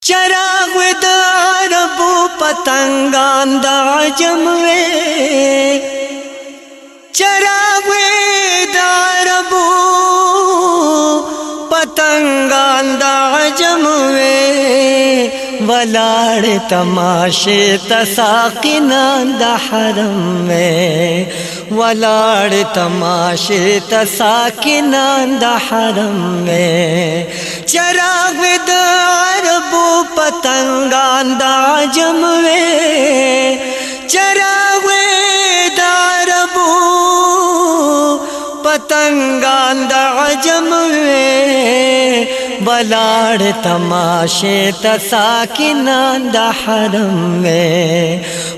चराग दारबू पतंगान दा जमवे चराग दारबू पतंगान दा जमवे वलाड़ तमाशे तसाकिनान दा हरम में वलाड़ तमाशे तसाकिनान दा हरम में चराग दारबू पतंगान दा जमवे चराग दारबू पतंगान दा जमवे वलाड़ तमाशे तसाकिनान दा हरम में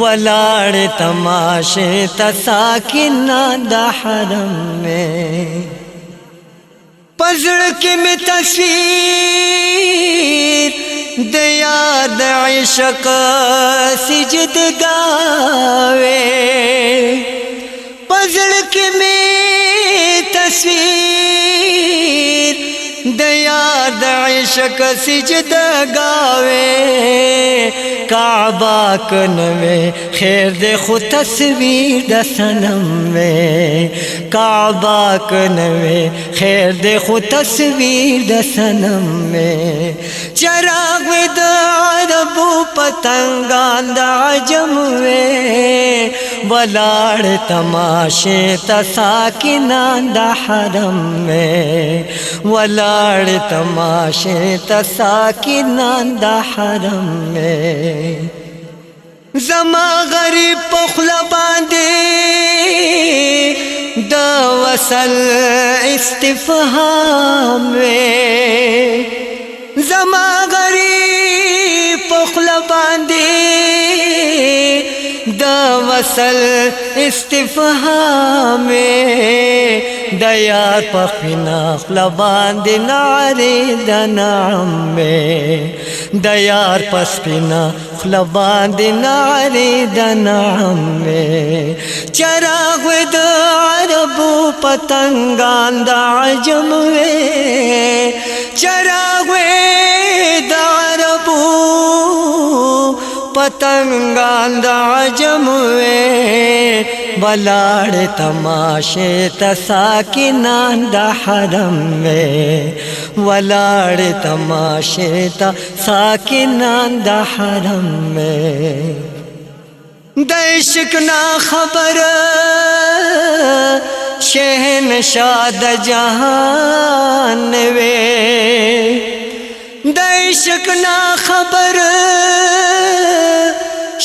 वलाड़ तमाशे तसाकिनान दा हरम में पजड़ के में तस्वीर दयाद इश्क सिजद गावे पजड़ के में तस्वीर दयाद इश्क सिजद गावे काबा कनवे खैर देखो तस्वीर द सनम में काबा कनवे खैर देखो तस्वीर द सनम में चराग दारबू पतंगान दा जमवे वलाड़ तमाशे तसाकिनान दा हरम में वलाड़ तमाशे तसाकिनान दा हरम में जमा गरीब पुखला बांधे द वसल इस्तिफहाम में जमा गरीब पुखला बांधे द वसल इस्तिफहाम में दयार पखना खलबांद नारे दनाम में दयार पसपिना खलबांद नारे दनाम में चराग दारबू पतंगान दा जमवे चराग दारबू पतंगान दा जमवे वलाड़ तमाशे तसाकिनान दा हरम में वलाड़ तमाशे तसाकिनान दा हरम में दैशिक ना खबर शहनशाह जहान वे दैशिक ना खबर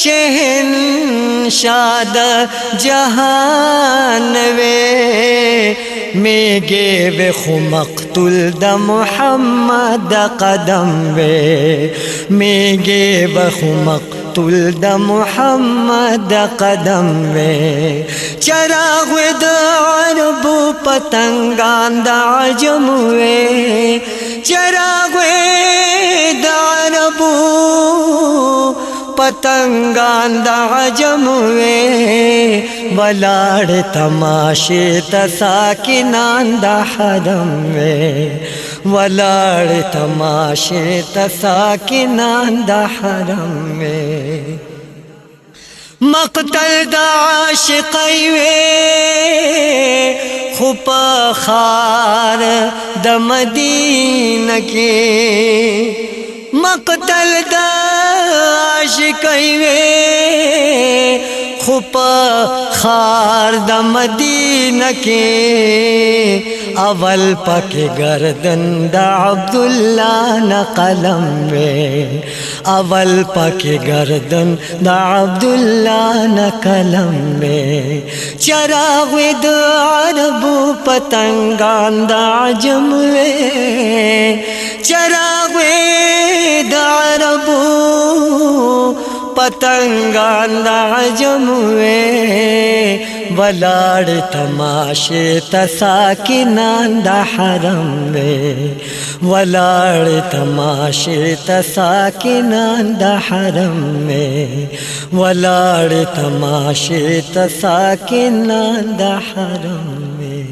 शहनशाह जहान वे मेगे वे खुमक्तुल द मुहम्मद कदम वे मेगे व खुमक्तुल द मुहम्मद कदम वे चराग दारबू पतंगान दा जमवे चराग दारबू पतंगान दा जमवे वलाड़ तमाशे तसाकिनान दा हरम में वलाड़ तमाशे तसाकिनान दा हरम में मक़तल दा आशिक़ई वे खुपा खार द मदीना के मक़तल दा आशिक़ई वे खुपा खार द मदीना के अवल पके गर्दन द अब्दुल्ला न कलम में अवल पके गर्दन द अब्दुल्ला न कलम में चराग दारबू पतंगान दा जमवे चराग दारबू पतंगान दा जमवे वलाड़ तमाशे तसाकिनान दा हरम में वलाड़ तमाशे तसाकिनान दा हरम में वलाड़ तमाशे तसाकिनान दा हरम में।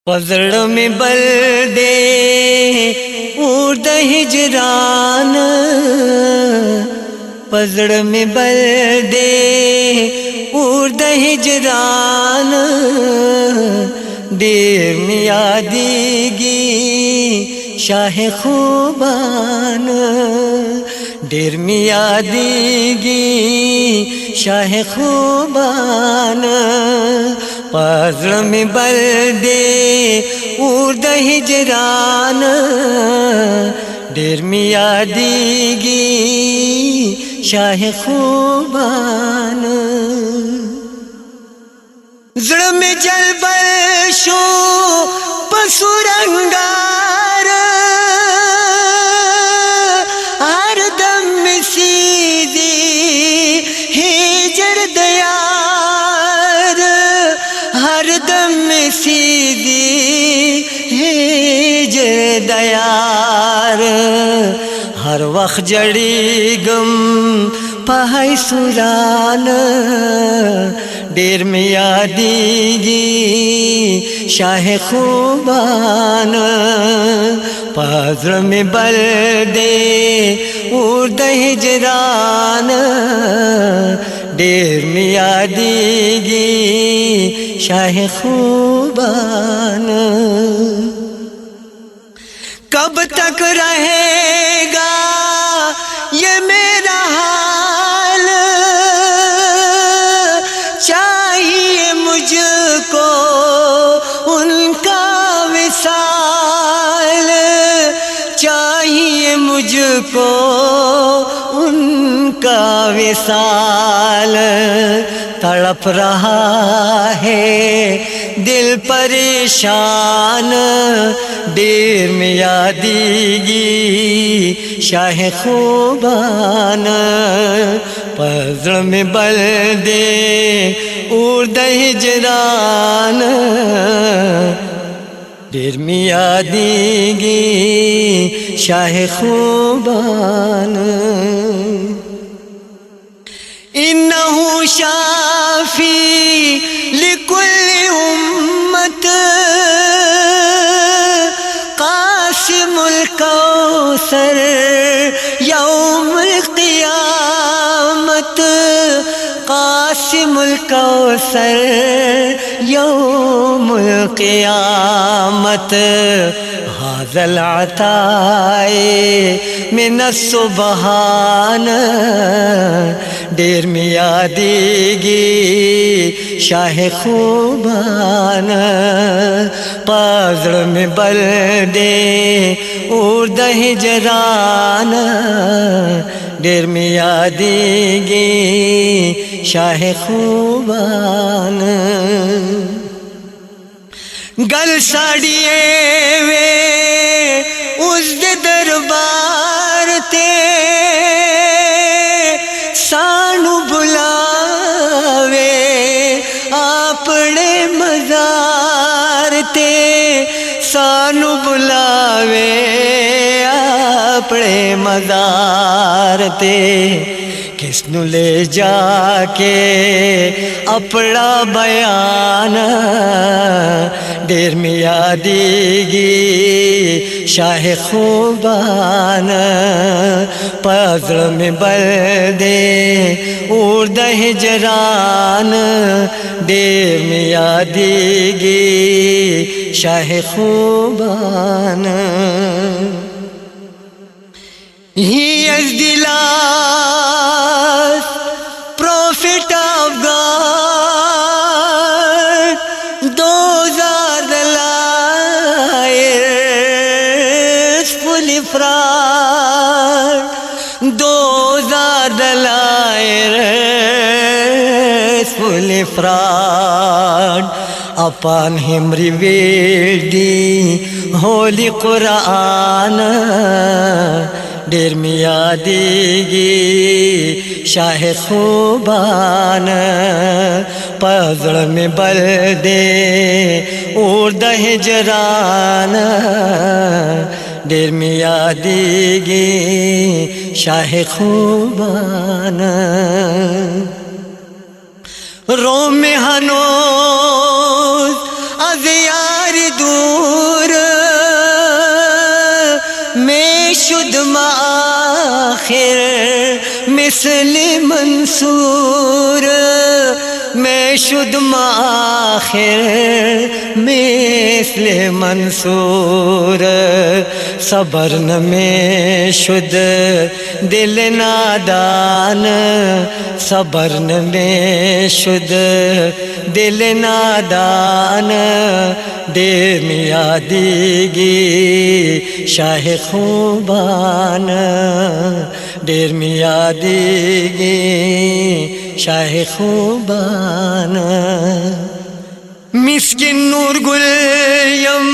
पजड़ में बल दे उर्द हिजरान, पजड़ में बल दे उर्द हिजरान, देर में यादीगी शाह खूबान, देर में यादीगी शाह खूबान, पजड़ में बल दे उर्द हिजरान, देर में यादीगी शाह खूबान। जड़ में जलबल शो पसुरंगार, हर दम में सीधी हिजर दयार, हर दम में सीधी हिजर दयार, हर वक्त जड़ी गम पहाई सुरान, देर में यादीगी शाह खूबान, पजड़ में बल दे उर्द हिजरान, देर में यादीगी शाह खूबान। कब तक रहेगा ये मेरा हाल, चाहिए मुझको उनका विसाल, चाहिए मुझको उनका विसाल, तड़प रहा है दिल परेशान, देर में यादीगी शाह खूबान, पजड़ में बल दे उर्द हिजरान, देर में यादीगी शाह खूबान। इन्नहु शाफी लिकुल्ली उम्मत, कासिमुल कौसर यौमुल क़ियामत, कासिमुल कौसर यौमुल क़ियामत, हाज़ल अताए मिनस सुबहान, देर में यादीगी शाह खूबान, पजड़ में बल दे उर्द हिजरान, देर में यादीगी शाह खूबान। गल साड़िए वे उस दरबार ते, सानू बुलावे अपने मज़ार ते, सानू बुलावे अपने मज़ार ते, किसनू ले जाके अपना बयान, देर में यादीगी शाह खूबान, पजड़ में बल दे उर्द हिजरान, देर में यादीगी Shah खूबान। He is the last prophet of God, those are the liars fully fraud, those are the liars fully fraud, upon him revealed the holy Quran, देर में यादीगी शाह खूबान, पजड़ में बल दे उर्द हिजरान, देर में यादीगी शाह खूबान। रोम में हनोज अज़ यार दूर में शुद आखिर मिसल मंसूर मैं शुद आखिर मिसल मंसूर सबर न में शुद दिल नादान सबर न में शुद दिल नादान देर में यादीगी शाह खूबान देर में यादीगी शाह खूबान मिस्किन नूर गुल यम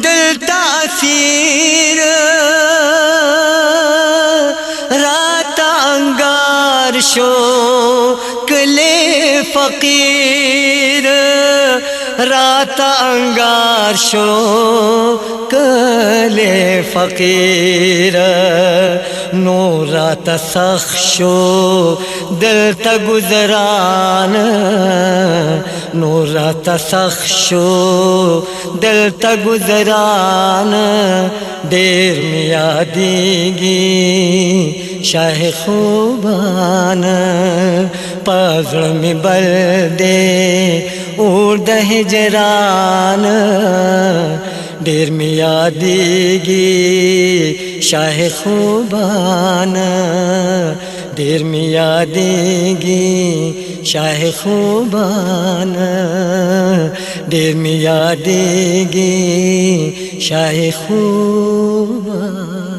दिल तासीर रात अंगार शो कले फकीर रात अंगार शो कले फकीर नूरात सख्शो दिल तगुजरान नूरात सख्शो दिल तगुजरान देर में यादीगी शाह खूबान पगड़ में बल दे उर्द हिजरान देर में यादीगी शाह खूबान देर में यादीगी शाह खूबान देर में यादीगी शाह खूबान।